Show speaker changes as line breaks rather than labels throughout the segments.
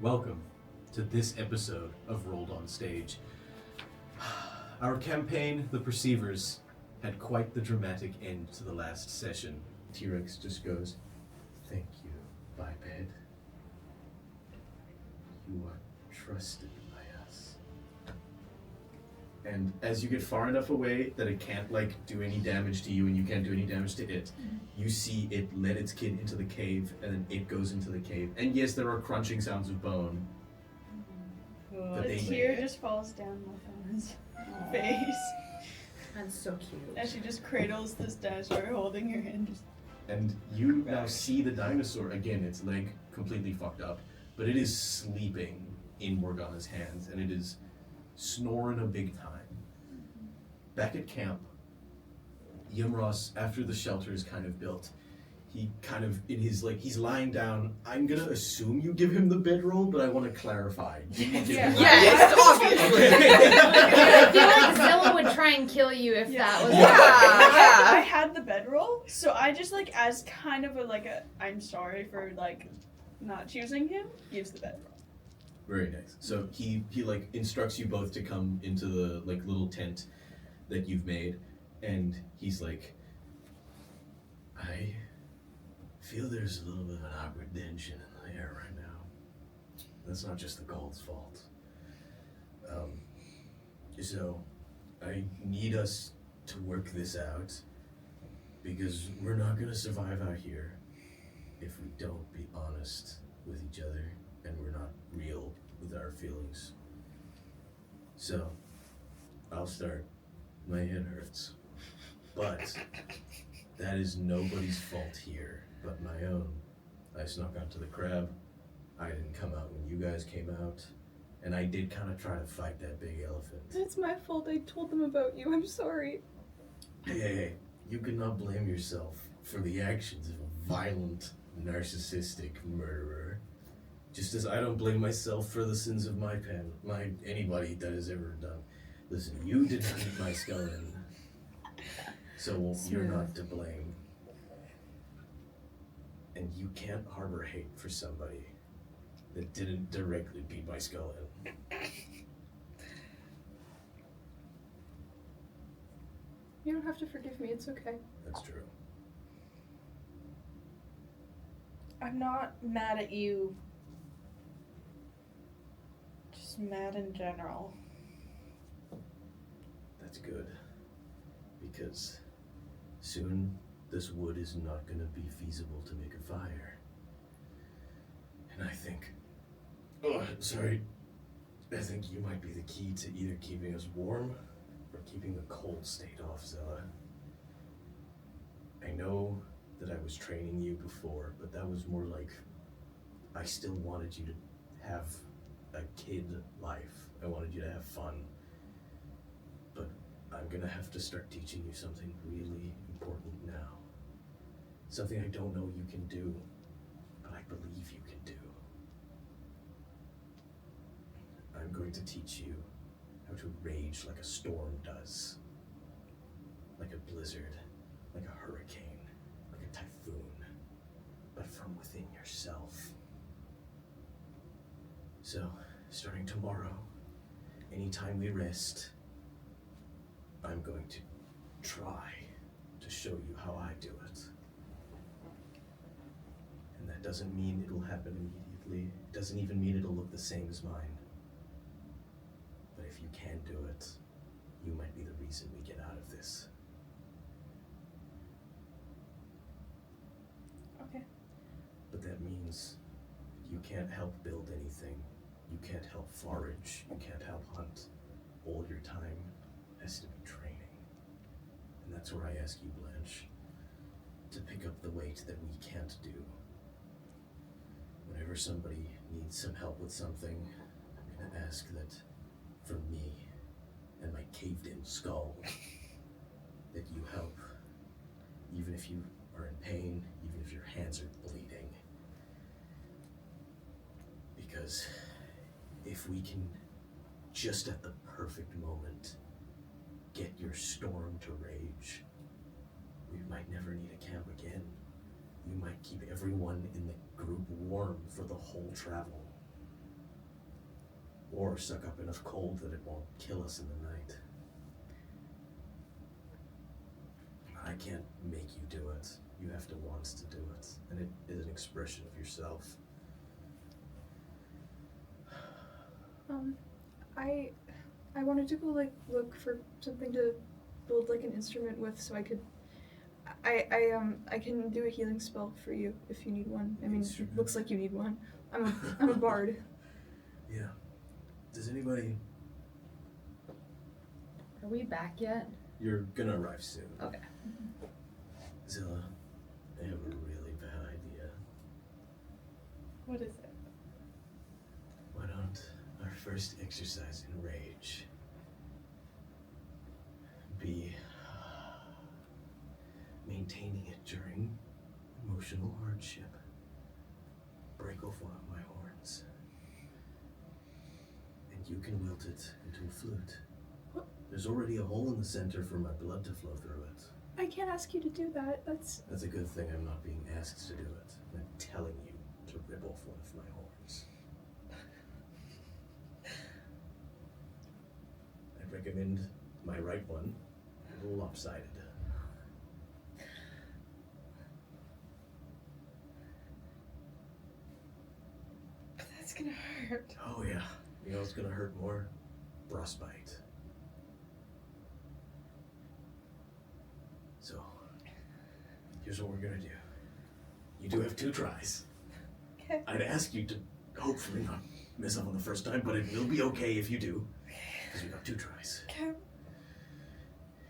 welcome to this episode of Rolled on Stage. Our campaign, The Perceivers, had quite the dramatic end to the last session. T-Rex just goes, "Thank you, biped. You are trusted by us." And as you get far enough away that it can't do any damage to you and you can't do any damage to it, you see it let its kid into the cave and then it goes into the cave. And yes, there are crunching sounds of bone.
A tear just falls down Morgana's face.
That's so cute.
As she just cradles this dinosaur holding her hand.
And you now see the dinosaur, again, its leg completely fucked up, but it is sleeping in Morgana's hands, and it is snoring a big time. Back at camp, Yimros, after the shelter is kind of built, he kind of, he's lying down. I'm gonna assume you give him the bedroll, but I want to clarify.
Yes, obviously.
I feel like Zillah would try and kill you if that was.
I had the bedroll, so I just as kind of a I'm sorry for not choosing him. Gives the bedroll.
Very nice. So he instructs you both to come into the little tent that you've made, and he's like, I feel there's a little bit of an awkward tension in the air right now. That's not just the cold's fault. So I need us to work this out, because we're not gonna survive out here if we don't be honest with each other and we're not real with our feelings. So I'll start. My head hurts, but that is nobody's fault here but my own. I snuck onto the crab. I didn't come out when you guys came out. And I did kind of try to fight that big elephant.
It's my fault. I told them about you. I'm sorry.
Hey, you cannot blame yourself for the actions of a violent, narcissistic murderer. Just as I don't blame myself for the sins of my pen, anybody that has ever done. Listen, you did not eat my skeleton, so you're not to blame. And you can't harbor hate for somebody that didn't directly beat my skeleton.
You don't have to forgive me. It's okay.
That's true.
I'm not mad at you. Just mad in general.
That's good. Because soon this wood is not going to be feasible to make a fire. And I think... Oh, sorry. I think you might be the key to either keeping us warm or keeping the cold state off, Zillah. I know that I was training you before, but that was more I still wanted you to have a kid life. I wanted you to have fun. But I'm gonna have to start teaching you something really important now. Something I don't know you can do, but I believe you can do. I'm going to teach you how to rage like a storm does. Like a blizzard, like a hurricane, like a typhoon, but from within yourself. So, starting tomorrow, anytime we rest, I'm going to try to show you how I do it. And that doesn't mean it'll happen immediately. It doesn't even mean it'll look the same as mine. But if you can do it, you might be the reason we get out of this.
Okay.
But that means you can't help build anything. You can't help forage. You can't help hunt. All your time has to be training. And that's where I ask you, Blanche, to pick up the weight that we can't do. Whenever somebody needs some help with something, I'm going to ask that from me and my caved-in skull, that you help, even if you are in pain, even if your hands are bleeding. Because if we can, just at the perfect moment, get your storm to rage, we might never need a camp again. You might keep everyone in the group warm for the whole travel. or suck up enough cold that it won't kill us in the night. I can't make you do it. You have to want to do it, and it is an expression of yourself.
I wanted to go like look for something to build like an instrument with, so I could. I can do a healing spell for you if you need one. I mean, it looks like you need one. I'm a bard.
Yeah. Does anybody?
Are we back yet?
You're gonna arrive soon.
Okay.
Zillah, I have a really bad idea.
What is it?
Why don't our first exercise in rage be maintaining it during emotional hardship? Break off one of my horns, and you can wilt it into a flute. There's already a hole in the center for my blood to flow through it.
I can't ask you to do that. That's
a good thing I'm not being asked to do it. I'm telling you to rip off one of my horns. I'd recommend my right one, a little lopsided.
But that's gonna hurt.
Oh yeah, you know what's gonna hurt more? Frostbite. So, here's what we're gonna do. You do have 2 tries.
Okay.
I'd ask you to hopefully not mess up on the first time, but it will be okay if you do, because we got 2 tries.
Okay.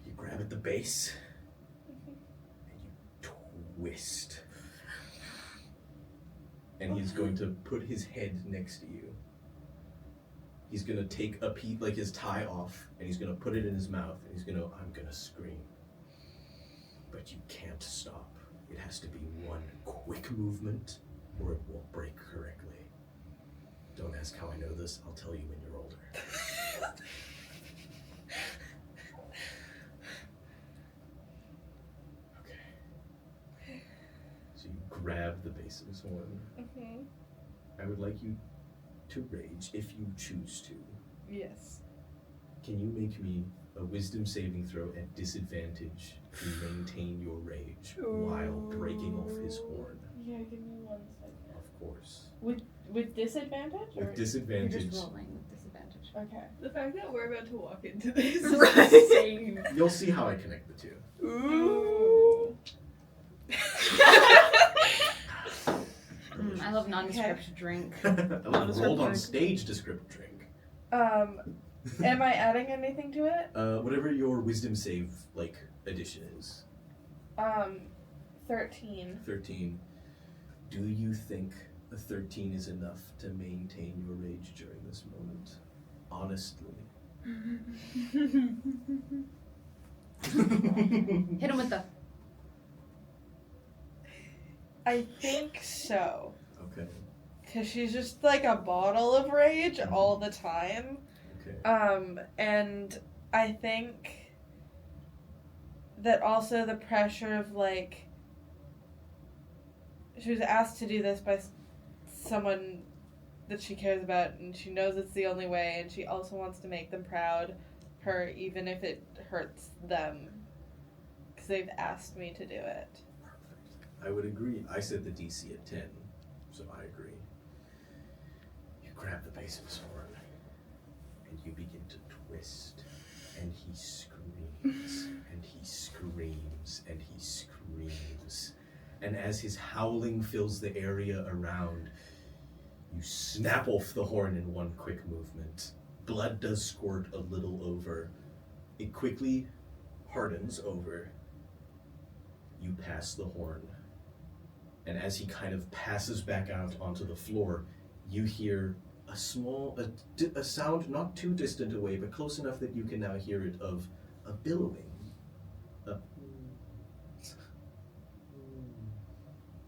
You grab at the base, and you twist. And he's going to put his head next to you. He's gonna take a piece, like his tie off, and he's gonna put it in his mouth, and he's gonna, I'm gonna scream. But you can't stop. It has to be one quick movement, or it won't break correctly. Don't ask how I know this, I'll tell you when you're older. Okay. So you grab the base of his horn.
Mm-hmm.
I would like you to rage if you choose to.
Yes.
Can you make me a wisdom saving throw at disadvantage to maintain your rage while breaking off his horn?
Yeah, give me 1 second.
Of course.
With disadvantage? Or?
With disadvantage.
You're just rolling with disadvantage.
Okay. The fact that we're about to walk into this is
Right.
insane.
You'll see how I connect the 2.
Ooh.
I love nondescript drink.
I love rolled on stage descript drink.
Am I adding anything to it?
Whatever your wisdom save addition is.
13.
13. Do you think a 13 is enough to maintain your rage during this moment? Honestly.
Hit him with the.
I think so.
Okay.
Because she's just like a bottle of rage all the time.
Okay.
And I think that also the pressure of she was asked to do this by someone that she cares about, and she knows it's the only way, and she also wants to make them proud, her, even if it hurts them, because they've asked me to do it.
Perfect. I would agree. I set the DC at 10, so I agree. You grab the base of his horn, and you begin to twist, and he screams, and he screams, and he screams. And as his howling fills the area around, you snap off the horn in one quick movement. Blood does squirt a little over. It quickly hardens over. You pass the horn. And as he kind of passes back out onto the floor, you hear a sound not too distant away, but close enough that you can now hear it, of a billowing.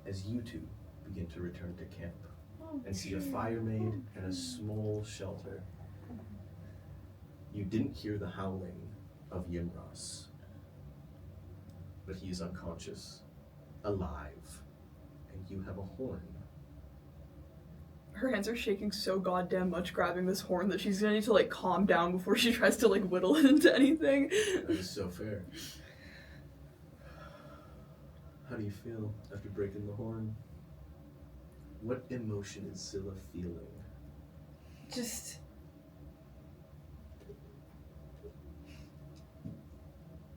As you two begin to return to camp and see a fire made and a small shelter. You didn't hear the howling of Yimras, but he is unconscious, alive, and you have a horn.
her hands are shaking so goddamn much grabbing this horn that she's gonna need to like calm down before she tries to like whittle it into anything.
That is so fair. How do you feel after breaking the horn? What emotion is Zillah feeling?
Just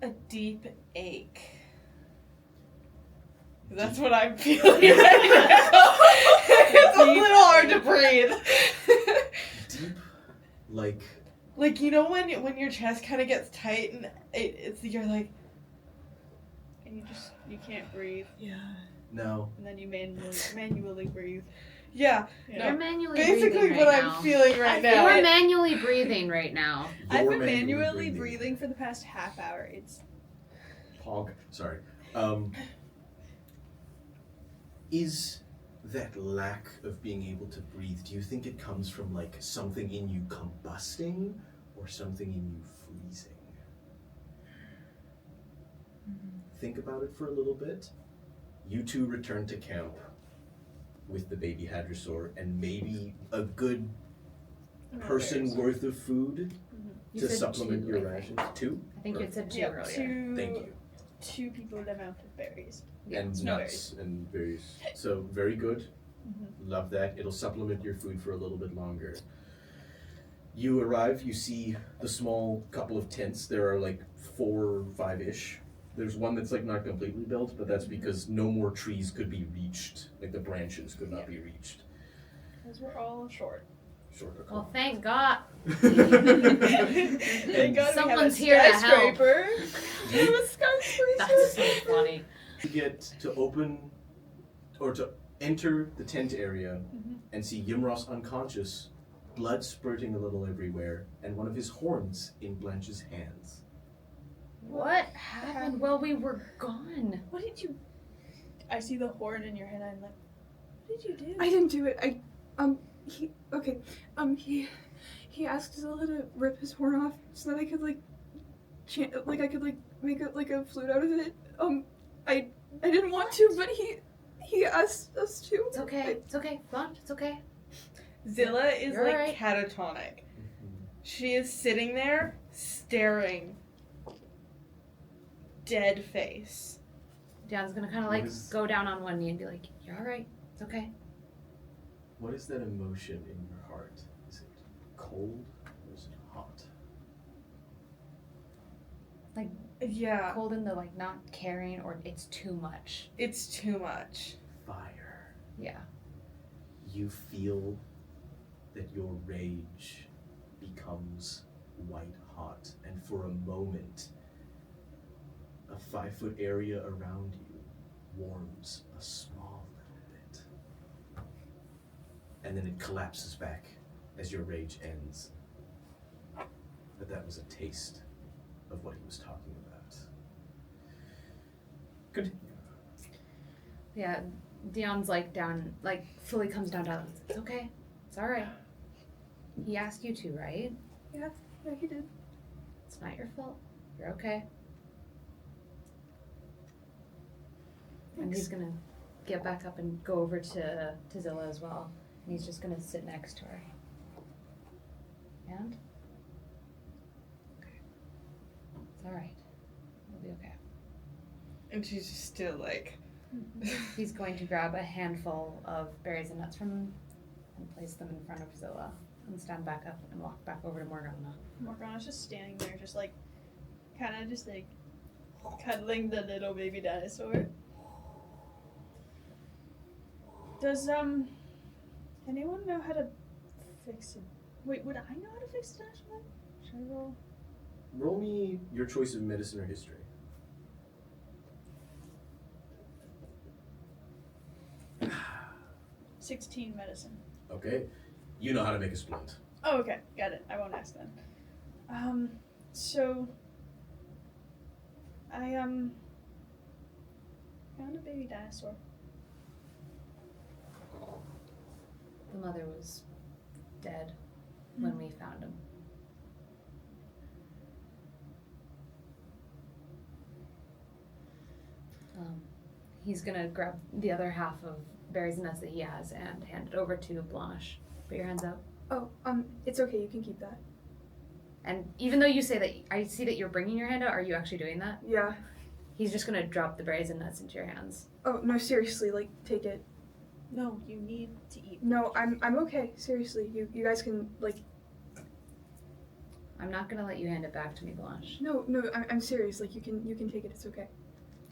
a deep ache. That's what I'm feeling right now. It's a little hard to breathe.
Deep, like
Like, you know when your chest kind of gets tight and it's you're like,
And you can't breathe.
Yeah.
no.
And then you manually breathe.
yeah.
You're manually
Basically
breathing
what
right
I'm
now.
feeling right now.
You're manually breathing right now.
I've
You're
been manually breathing for the past half hour. It's
Pog. Sorry. Is that lack of being able to breathe, do you think it comes from like something in you combusting or something in you freezing? Think about it for a little bit. You two return to camp with the baby hadrosaur and maybe a good person worth of food
You
to
said
supplement
2,
your
I
rations.
think.
2?
I think you had said 2 earlier.
Thank you.
two people the amount of berries.
And
no
nuts and berries. So very good. Love that. It'll supplement your food for a little bit longer. You arrive, you see the small couple of tents. There are like 4 or 5-ish. There's one that's like not completely built, but that's because no more trees could be reached. Like the branches could not be reached.
Because we're all short.
Shorter.
Well, thank God.
Thank God
Someone's
we have a
here to help.
skyscraper.
We have a skyscraper.
That's so funny.
You get to open or to enter the tent area and see Yimros unconscious, blood spurting a little everywhere, and one of his horns in Blanche's hands.
What happened while we were gone?
What did you... I see the horn in your hand. I'm like, what did you do?
I didn't do it. He asked Zillah to rip his horn off so that I could like make a flute out of it. I didn't want to, but he asked us to.
It's okay. It's okay. Blanche, it's okay.
Zillah is
You're
like
right.
catatonic. She is sitting there staring, dead face.
Dion's gonna kind of like go down on one knee and be like, "You're all right. It's okay."
What is that emotion in your heart? Is it cold or is it hot?
Yeah,
Cold in the like not caring, or it's too much.
it's too much.
Fire.
Yeah.
You feel that your rage becomes white hot, and for a moment, a 5-foot area around you warms a small little bit. And then it collapses back as your rage ends. But that was a taste of what he was talking about. Good.
Yeah. Dion's like down, like fully comes down. It's okay. It's all right. He asked you to, right?
Yeah, he did.
It's not your fault. You're okay. And he's gonna get back up and go over to Zillah as well. And he's just gonna sit next to her. And? Okay. It's alright. We'll be okay.
And she's just still like,
He's going to grab a handful of berries and nuts from him and place them in front of Zillah and stand back up and walk back over to Morgana.
Morgana's just standing there, just like, kind of just like, cuddling the little baby dinosaur. Does, anyone know how to fix it? Wait, would I know how to fix the dinosaur? Should I roll?
Roll me your choice of medicine or history.
16 medicine.
Okay. You know how to make a splint.
Oh, okay. Got it. I won't ask then. So... I, found a baby dinosaur.
The mother was dead when we found him. He's gonna grab the other half of berries and nuts that he has and hand it over to Blanche. Put your hands out.
Oh, it's okay. You can keep that.
And even though you say that, I see that you're bringing your hand out, are you actually doing that?
Yeah.
He's just gonna drop the berries and nuts into your hands.
Oh no, seriously, like take it.
No, you need to eat.
No, I'm okay. Seriously, you guys can like.
I'm not gonna let you hand it back to me, Blanche.
No, I'm serious. Like you can take it. It's okay.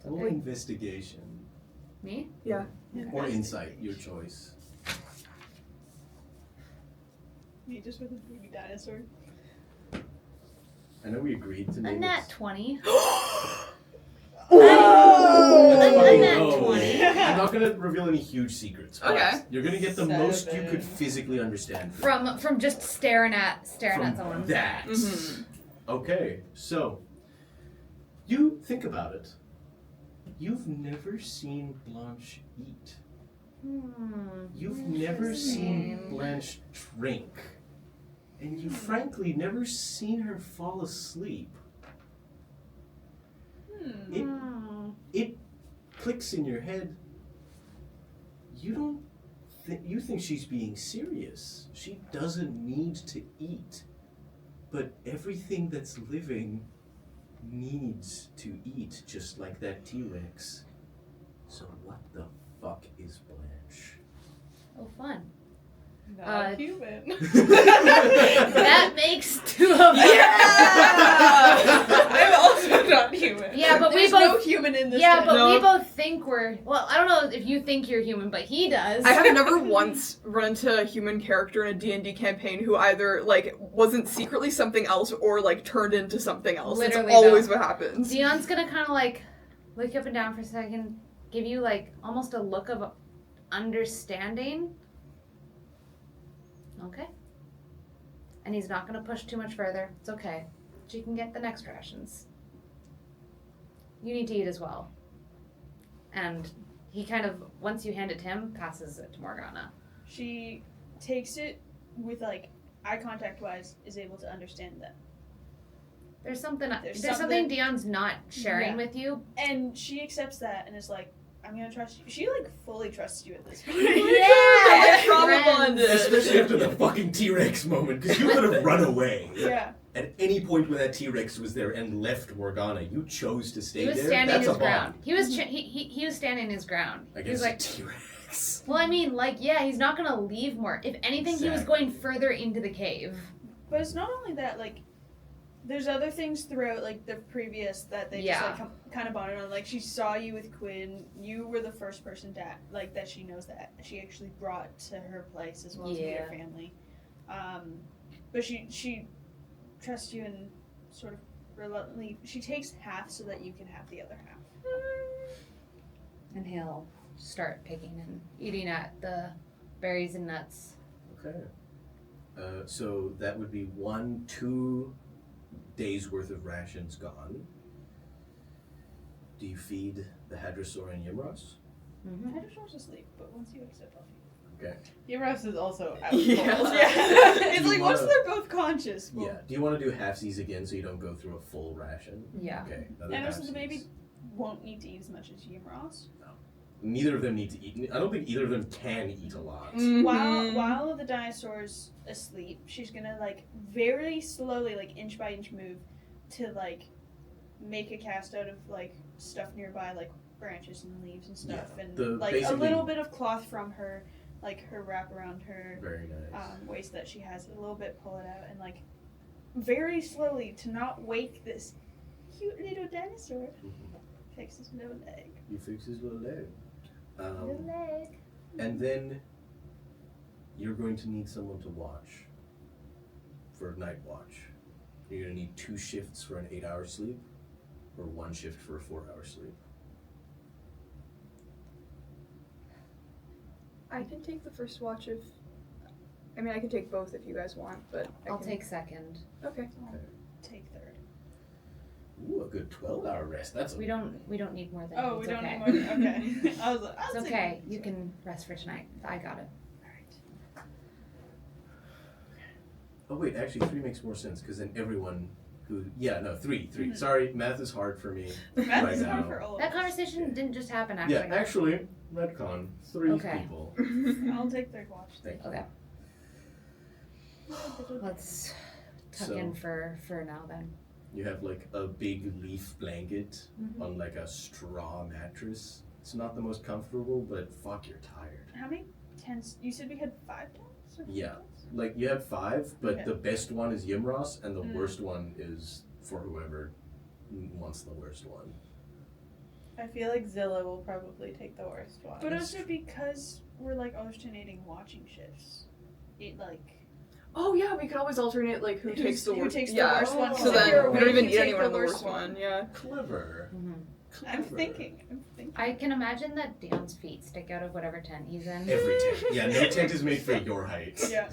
Roll investigation.
Me?
Yeah.
Or insight, your choice.
Me just with a baby dinosaur.
I know we agreed to
A
name
nat
it.
20.
Oh!
A nat
No.
20.
I'm not going to reveal any huge secrets. But
Okay.
You're going to get the most you
7.
could physically understand.
From just staring at
From
someone.
that.
Mhm.
Okay, so you think about it. You've never seen Blanche eat. You've never seen Blanche drink. And you've frankly never seen her fall asleep. It clicks in your head. You think she's being serious. She doesn't need to eat. But everything that's living needs to eat, just like that T-Rex. So what the fuck is Blanche?
Oh, fun.
Not human.
That makes two of us.
I'm also not human.
Yeah, but
There's
we both.
no human in this.
Yeah, but
No.
we both think we're. Well, I don't know if you think you're human, but he does.
I have never once run into a human character in a D&D campaign who either like wasn't secretly something else or like turned into something else.
Literally,
That's always
though.
what happens.
Dion's gonna kind of like look you up and down for a second, give you like almost a look of understanding. Okay. And he's not gonna push too much further. It's okay. She can get the next rations. You need to eat as well. And he kind of, once you hand it to him, passes it to Morgana.
She takes it with like eye contact wise, is able to understand that.
There's something
There's
something
something-
Dion's not sharing
Yeah.
with you.
And she accepts that and is like, I'm gonna trust you. She like fully trusts you at this point.
Yeah,
Trauma
friends.
bonded.
Especially after the fucking T-Rex moment, because you could have run away.
Yeah.
At any point when that T-Rex was there and left Morgana, you chose to stay
He was
there.
standing
That's
his
a
ground.
bond.
He was he was standing his ground. He was
Against
like,
a T-Rex.
well, I mean, like, yeah, he's not gonna leave more. If anything, he was
Exactly.
going further into the cave.
But it's not only that, like, there's other things throughout, like, the previous that they
Yeah.
just, like, kind of bonded on. Like, she saw you with Quinn. You were the first person to, like, that she knows that she actually brought to her place as well as meet her family. But she trusts you and sort of reluctantly, she takes half so that you can have the other half.
And he'll start picking and eating at the berries and nuts.
Okay. So that would be 2 days worth of rations gone. Do you feed the Hadrosaur and Yimros?
Mm-hmm.
I just want to sleep, but once he wakes up, I'll feed
Okay.
Yimros is also out
Yeah.
cold.
him. Yeah. It's
You
like, once
wanna-
they're both conscious. Well,
Yeah. Do you want to do halfsies again so you don't go through a full ration?
Yeah.
Okay. Another
And also, the
halfsies.
baby won't need to eat as much as Yimros.
Neither of them need to eat. I don't think either of them can eat a lot.
Mhm.
While the dinosaur's asleep, she's gonna like very slowly, like inch by inch, move to like make a cast out of like stuff nearby, like branches and leaves and stuff,
Yeah,
and like a
basically-
little bit of cloth from her, like her wrap around her
Very nice.
waist that she has, a little bit, pull it out, and like very slowly to not wake this cute little dinosaur. Takes his little leg.
You fix his little leg.
Little leg.
And then you're going to need someone to watch for night watch. You're going to need 2 shifts for an 8-hour sleep or 1 shift for a 4-hour sleep.
I can take the first watch if. I mean, I can take both if you guys want, but
I'll
can...
take second.
Okay.
Take third.
Ooh, a good 12-hour rest. That's
We don't need more than
Oh,
it's
we don't
okay.
need more. Okay. I was like,
It's
I'll take
okay.
it.
You can rest for tonight. I got it.
Oh wait, actually 3 makes more sense because then everyone who 3.
Mhm.
Sorry, math is hard for me.
Math
right
is hard
now.
for all of
That
us.
conversation didn't just happen, actually.
Yeah, actually, Redcon, 3
Okay.
people.
I'll take third watch.
Thank you.
Okay. Let's tuck in for now then.
You have like a big leaf blanket on like a straw mattress. It's not the most comfortable, but fuck, you're tired.
How many tents? You said we had 5 tents? Or 4
Yeah.
tents?
Like you have 5, but
Okay.
the best one is Yimros, and the worst one is for whoever wants the worst one.
I feel like Zillah will probably take the worst one.
But also because we're like alternating watching shifts, it like
Oh yeah, we could always alternate like who takes the worst.
the worst one.
Oh.
So
If
then
you're
we
awake,
don't even
you
need
take
anyone on the
worst
worst one. Yeah.
Clever.
I'm
Clever.
thinking.
I can imagine that Dion's feet stick out of whatever tent he's in.
Every tent. Yeah, no tent is made for your height.
Yeah.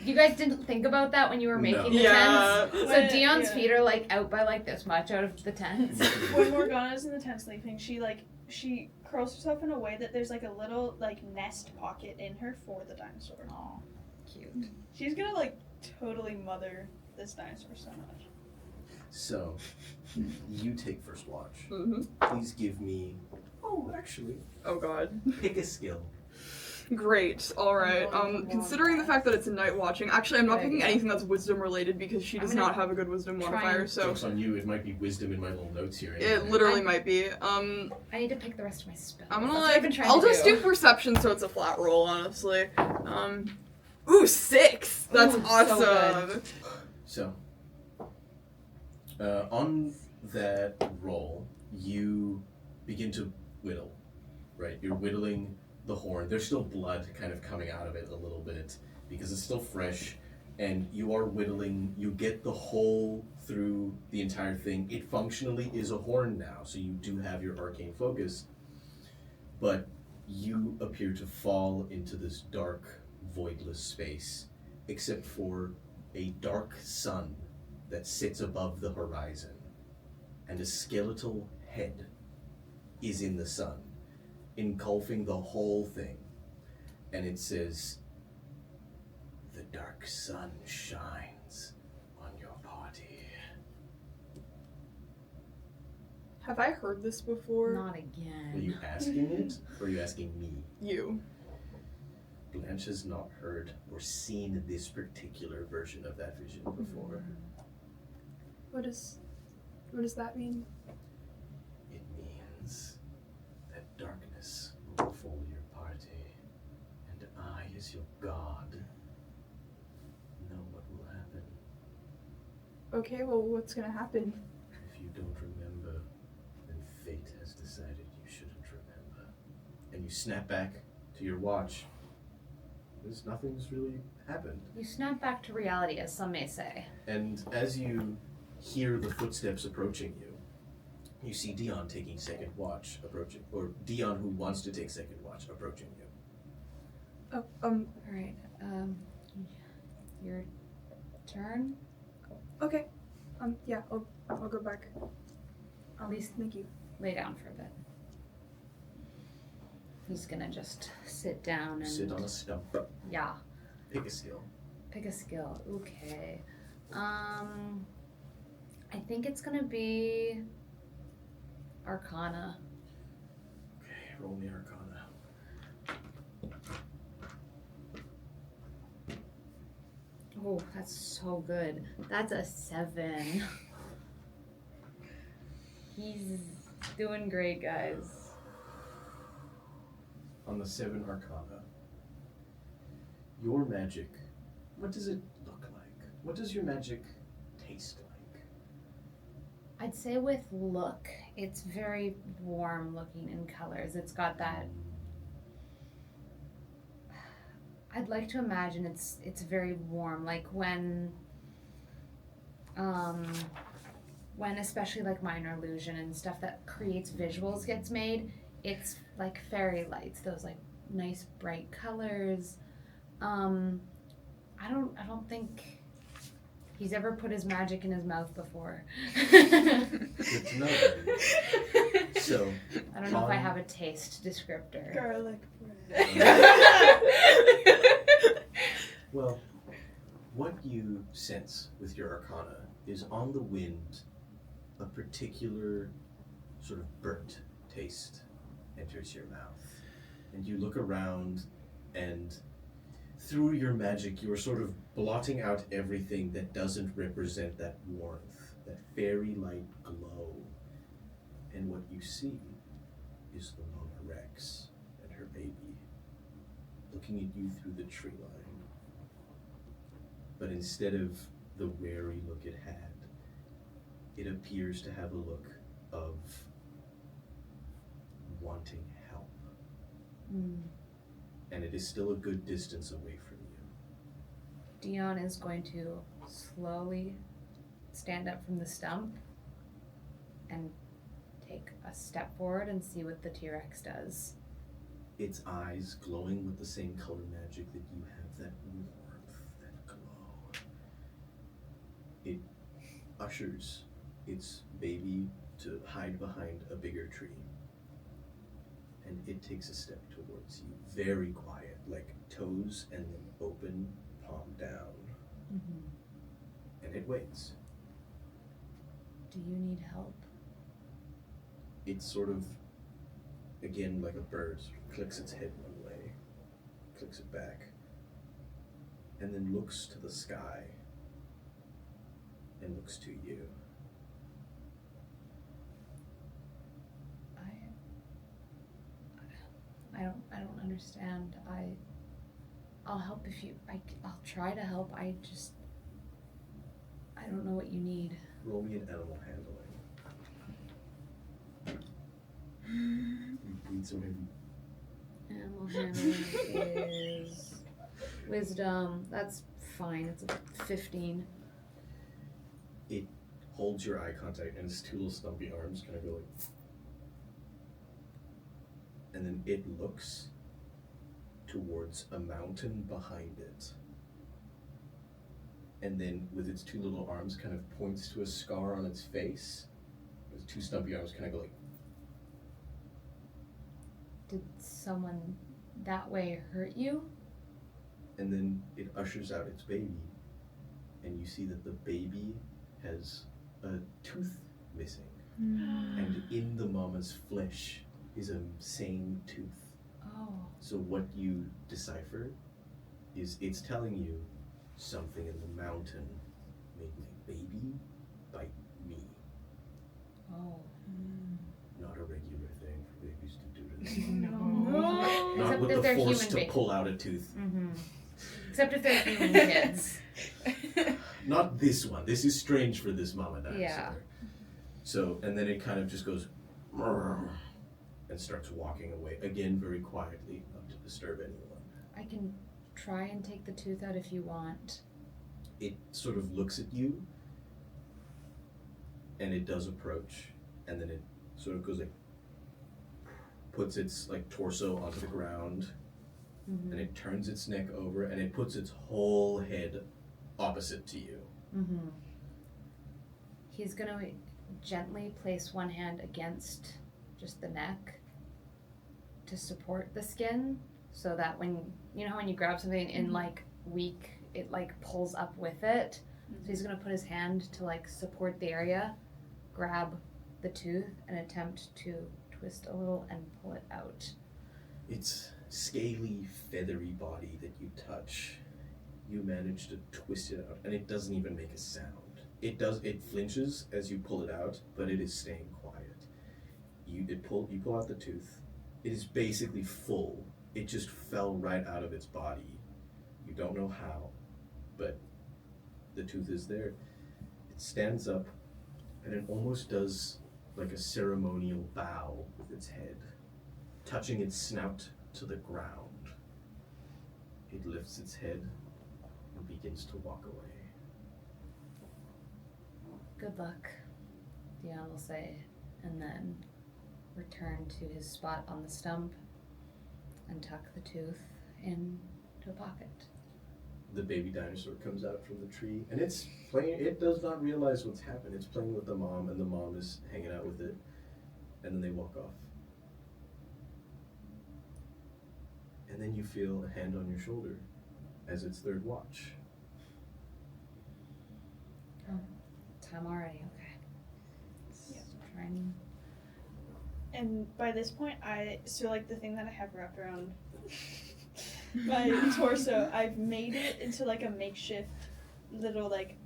You guys didn't think about that when you were making the
Yeah.
tents? So
When-
Dion's
yeah.
feet are like out by like this much out of the tents.
When Morgana's in the tent sleeping, she curls herself in a way that there's like a little like nest pocket in her for the dinosaur.
Aw, cute.
She's gonna like totally mother this dinosaur so much.
So, you take first watch.
Mm-hmm.
Please give me. Oh, actually,
Oh god.
pick a skill.
Great. All right. Considering the fact that it's night watching, actually, I'm not
Good
picking
idea.
anything that's wisdom related because she
I'm
does
gonna
not have a good wisdom
try
modifier.
and-
So
Jokes on you. It might be wisdom in my little notes here.
it literally might be.
I need to pick the rest of my spells.
I'm gonna
That's what I've been
like.
trying
I'll
to
just do perception, so it's a flat roll, honestly. Ooh, 6. That's
Ooh, so
awesome.
So, on that roll, you begin to whittle, right? You're whittling the horn. There's still blood kind of coming out of it a little bit because it's still fresh, and you are whittling. You get the hole through the entire thing. It functionally is a horn now, so you do have your arcane focus, but you appear to fall into this dark, voidless space, except for a dark sun that sits above the horizon, and a skeletal head is in the sun, engulfing the whole thing. And it says, "The dark sun shines on your party."
Have I heard this before?
Not
Are
again.
you asking it, or are you asking me?
You.
Blanche has not heard or seen this particular version of that vision before.
What does that mean?
It means that darkness will befall your party, and I, as your god, know what will happen.
Okay, well, what's gonna happen?
If you don't remember, then fate has decided you shouldn't remember. And you snap back to your watch. Nothing's really happened.
You snap back to reality, as some may say.
And as you hear the footsteps approaching you, you see Dion taking second watch approaching, or Dion who wants to take second watch approaching you.
Oh,
Alright, your turn?
okay. Yeah, I'll go back.
At least
Thank you.
lay down for a bit. He's gonna just sit down and...
Sit on a stump.
Yeah.
Pick a skill.
Pick a skill. Okay. I think it's gonna be Arcana.
Okay, roll me Arcana.
Oh, that's so good. That's a 7. He's doing great, guys.
On the 7 Arcana, your magic, what does it look like? What does your magic taste like?
I'd say with look, it's very warm looking in colors. It's got that... I'd like to imagine it's very warm, like when especially like minor illusion and stuff that creates visuals gets made, it's like fairy lights, those like nice bright colors. I don't think he's ever put his magic in his mouth before.
Good to know. So,
I don't know if I have a taste descriptor.
Garlic
well, what you sense with your Arcana is on the wind, a particular sort of burnt taste enters your mouth. And you look around, and through your magic, you are sort of blotting out everything that doesn't represent that warmth, that fairy-like glow. And what you see is the Mama Rex and her baby looking at you through the tree line. But instead of the wary look it had, it appears to have a look of wanting help. And it is still a good distance away from you.
Dion is going to slowly stand up from the stump and take a step forward and see what the T-Rex does.
Its eyes glowing with the same color magic that you have, that warmth, that glow. It ushers its baby to hide behind a bigger tree. And it takes a step towards you, very quiet, like toes and then open, palm down. And it waits.
Do you need help?
It sort of, again, like a bird, sort of clicks its head one way, clicks it back, and then looks to the sky and looks to you.
I don't understand. I'll help if you. I'll try to help. I don't know what you need.
Roll me an animal handling. You breathe so heavy.
Animal handling is wisdom. That's fine. It's a 15.
It holds your eye contact, and its two little stumpy arms kind of go like. And then it looks towards a mountain behind it. And then with its two little arms kind of points to a scar on its face. Its two stumpy arms kind of go like.
Did someone that way hurt you?
And then it ushers out its baby. And you see that the baby has a tooth missing. And in the mama's flesh is a same tooth.
Oh.
So what you decipher is it's telling you something in the mountain made my baby bite me.
Oh.
Not a regular thing for babies to do to this.
No.
Not
Except
with
if
the
they're
force
human
to
babies.
pull out a tooth.
Except if they're human kids.
Not this one. This is strange for this mama dinosaur.
Yeah.
So, and then it kind of just goes and starts walking away. Again, very quietly, not to disturb anyone.
I can try and take the tooth out if you want.
It sort of looks at you, and it does approach, and then it sort of goes like, puts its like torso onto the ground, and it turns its neck over, and it puts its whole head opposite to you.
He's gonna gently place one hand against just the neck to support the skin, so that when you grab something in like weak, it like pulls up with it. So he's gonna put his hand to like support the area, grab the tooth, and attempt to twist a little and pull it out.
Its scaly, feathery body that you touch, you manage to twist it out, and it doesn't even make a sound. It flinches as you pull it out, but it is staying quiet. You pull out the tooth. It is basically full. It just fell right out of its body. You don't know how, but the tooth is there. It stands up, and it almost does like a ceremonial bow with its head, touching its snout to the ground. It lifts its head and begins to walk away.
Good luck, Dion will say, and then return to his spot on the stump and tuck the tooth into a pocket.
The baby dinosaur comes out from the tree, and it's playing. It does not realize what's happened. It's playing with the mom, and the mom is hanging out with it, and then they walk off. And then you feel a hand on your shoulder as it's third watch.
Oh, time already, okay.
Yeah.
Trying.
And by this point, the thing that I have wrapped around my torso, I've made it into like a makeshift little like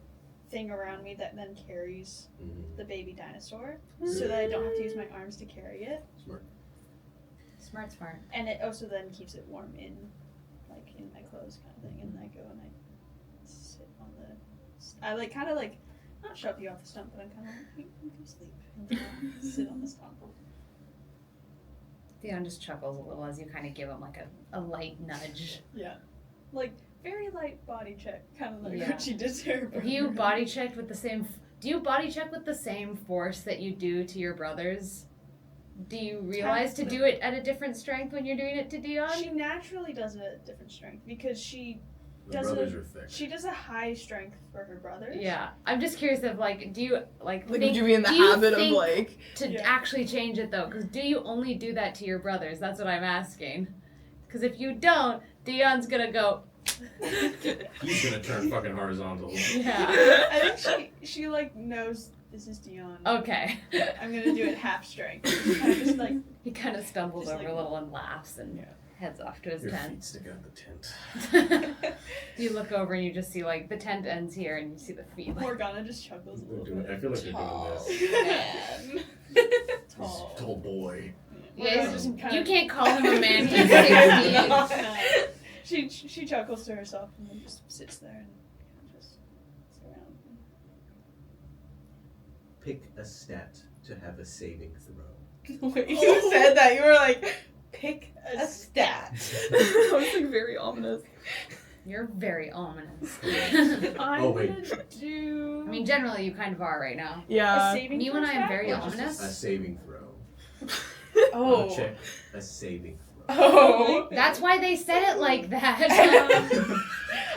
thing around me that then carries the baby dinosaur, so that I don't have to use my arms to carry it.
Smart.
And it also then keeps it warm in my clothes kind of thing. And I go and I sit on I like kind of like not shove you off the stump, but I'm kind of like you can sleep and sit on the stump.
Dion just chuckles a little as you kind of give him like a light nudge.
Yeah, like very light body check, kind of like
Yeah.
what she did to her brother.
If you body checked with the same, do you body check with the same force that you do to your brothers? Do you realize to do it at a different strength when you're doing it to Dion?
She naturally does it at different strength because she
The brothers are thick.
She does a high strength for her brothers.
Yeah, I'm just curious if do you
Like,
think,
would you be in the
do you
habit of
think
like?
to
Yeah.
actually change it though? Because do you only do that to your brothers? That's what I'm asking. Because if you don't, Dion's gonna go.
He's gonna turn fucking horizontal.
Yeah.
I think she like knows this is Dion.
Okay.
I'm gonna do it half strength. Kind of just like
He kind of stumbles
Just
over
like-
a little and laughs and
Yeah.
heads off to his
Your feet
tent.
stick out the tent.
You look over and you just see like the tent ends here and you see the feet. Like,
Morgana just chuckles a little bit.
I feel like they're
Tall
doing this.
man.
This
Tall.
tall boy.
yeah,
Morgana just kind
you
of-
can't call him a man. He's 60.
She chuckles to herself and then just sits there and kind of just sits around.
Pick a stat to have a saving throw.
When you said that, you were like, pick a stat.
That was like very ominous.
You're very ominous.
I'm
Oh, wait.
gonna do
I mean, generally you kind of are right now.
a
Yeah.
saving
Me
throw
when I am
stat,
very
or just
ominous.
A saving throw.
Oh.
Check a saving throw.
Oh.
That's why they said it like that.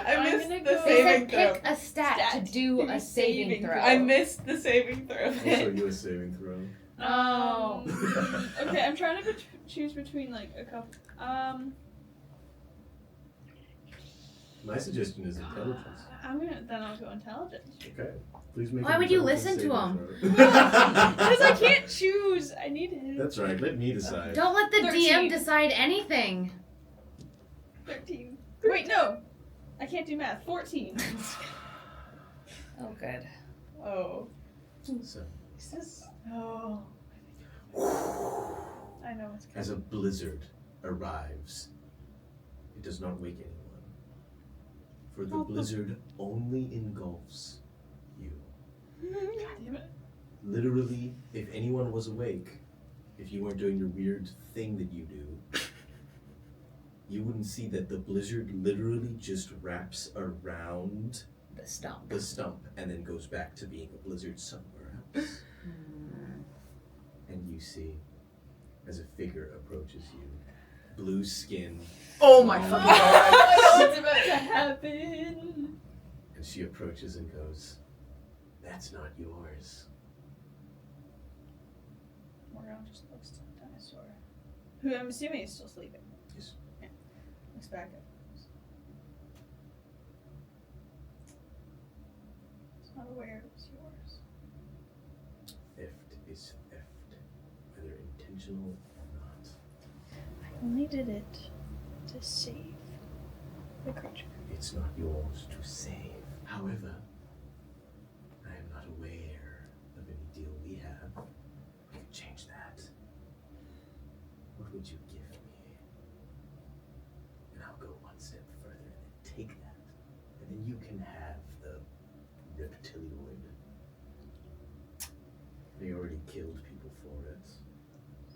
I
I'm
missed
gonna
the
go-
They
saving
said
throw.
pick a stat to
Stat.
do
Do
a
a
saving
saving
throw.
throw.
I missed the saving throw.
Also, you a saving throw.
Oh.
Okay, I'm trying to choose between like a couple.
My suggestion is intelligence.
I'll go intelligence.
Okay. Please make.
Why
an
would you
intelligence
listen to
saving
him?
throw.
Because I can't choose. I need his.
That's right. Let me decide.
Don't let the
13.
DM decide anything.
13. Wait, no. I can't do math. 14.
Oh, good.
Oh.
So,
Is this? Oh. I know what's
as
coming.
a blizzard arrives, it does not wake anyone. For the blizzard only engulfs you.
God damn it.
Literally, if anyone was awake, if you weren't doing your weird thing that you do, you wouldn't see that the blizzard literally just wraps around
The stump.
the stump and then goes back to being a blizzard somewhere else. And you see, as a figure approaches you, blue skin,
Oh my fucking god.
I know what's about to happen.
and she approaches and goes, "That's not yours."
Morgana just looks to the dinosaur, who I'm assuming is still sleeping.
Yes.
Yeah. Looks back at us. It's not aware it was yours.
Theft is theft, whether intentional or not.
I only did it to save the creature.
It's not yours to save. However, I am not aware of any deal we have. We could change that. What would you give me? And I'll go one step further and then take that. And then you can have the reptiloid. They already killed people for it.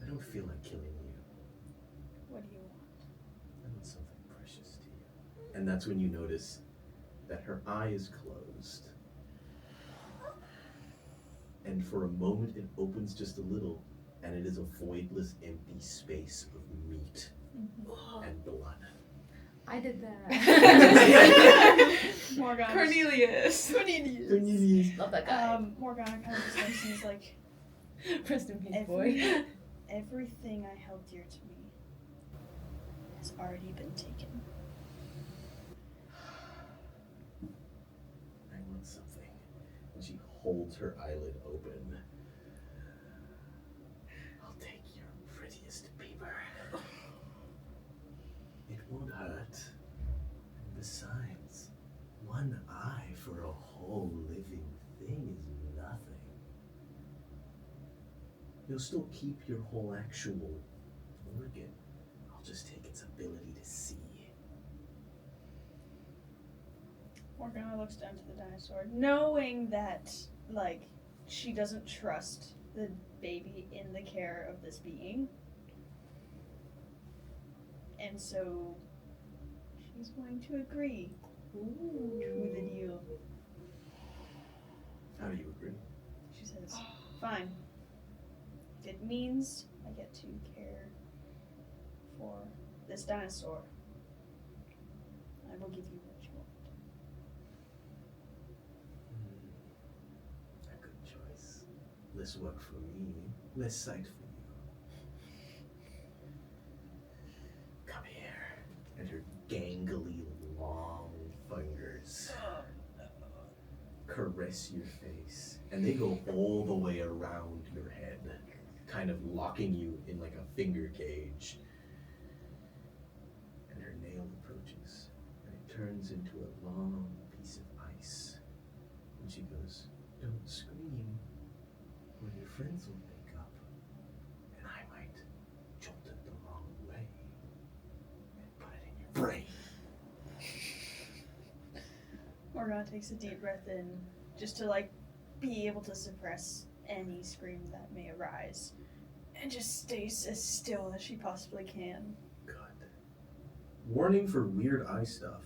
I don't feel like killing you.
What do you want?
I want something precious to you. And that's when you notice that her eye is closed. And for a moment it opens just a little, and it is a voidless, empty space of meat and blood.
I did that.
Morgana.
Cornelius.
Love that guy.
Morgana kind of just looks and is like,
Rest in peace, boy.
everything I held dear to me has already been taken.
I want something. And she holds her eyelid open. I'll take your for a whole living thing is nothing. You'll still keep your whole actual organ. I'll just take its ability to see.
Morgana looks down to the dinosaur, knowing that, like, she doesn't trust the baby in the care of this being. And so she's going to agree to the deal.
How do you agree?
She says, fine. If it means I get to care for this dinosaur, I will give you what you want.
A good choice. Less work for me, less sight for you. Come here. And her gangly, long fingers caress your face. And they go all the way around your head, kind of locking you in like a finger cage. And her nail approaches, and it turns into a long piece of ice. And she goes, "Don't scream, or your friends will wake up, and I might jolt it the wrong way and put it in your brain."
Morgana takes a deep breath in, just to, like, be able to suppress any scream that may arise, and just stays as still as she possibly can.
Good. Warning for weird eye stuff.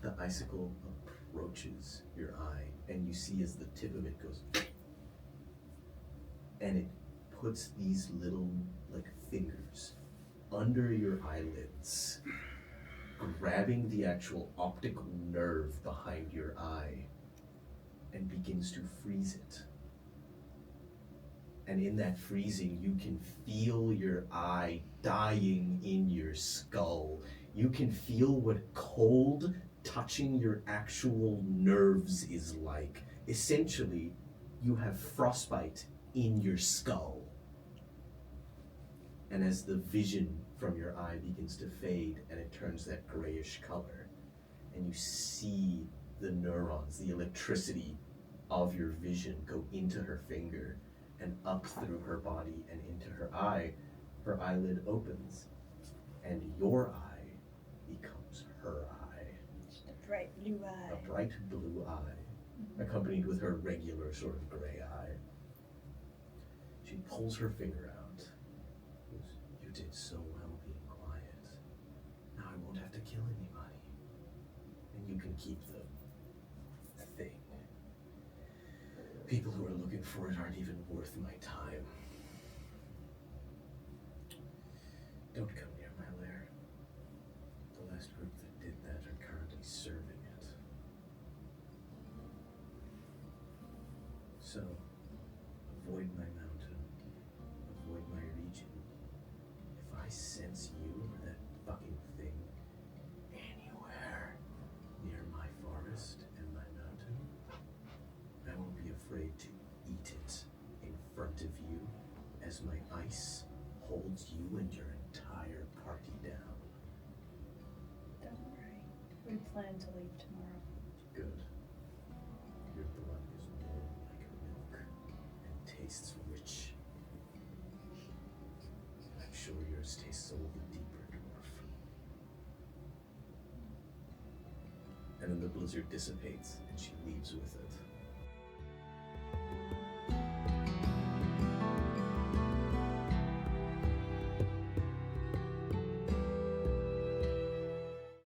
The icicle approaches your eye, and you see as the tip of it goes, and it puts these little, like, fingers under your eyelids, grabbing the actual optic nerve behind your eye, and begins to freeze it. And in that freezing, you can feel your eye dying in your skull. You can feel what cold touching your actual nerves is like. Essentially, you have frostbite in your skull. And as the vision from your eye begins to fade and it turns that grayish color, and you see the neurons, the electricity of your vision go into her finger and up through her body and into her eye, her eyelid opens, and your eye becomes her eye.
Just a bright blue eye.
A bright blue eye, accompanied with her regular sort of gray eye. She pulls her finger out. Goes, "You did so well being quiet. Now I won't have to kill anybody. And you can keep the thing. People who are looking for it aren't even worth my time. Don't come near my lair. The last group that did that are currently serving it. So, avoid my mountain. Avoid my region. If I sense you or that fucking thing anywhere near my forest and my mountain, I won't be afraid to eat it in front of you as my ice holds you and your entire party down."
Don't worry. We plan to leave tomorrow.
Good. Your blood is warm like milk and tastes rich. I'm sure yours tastes a little deeper, dwarf. And then the blizzard dissipates and she leaves with it.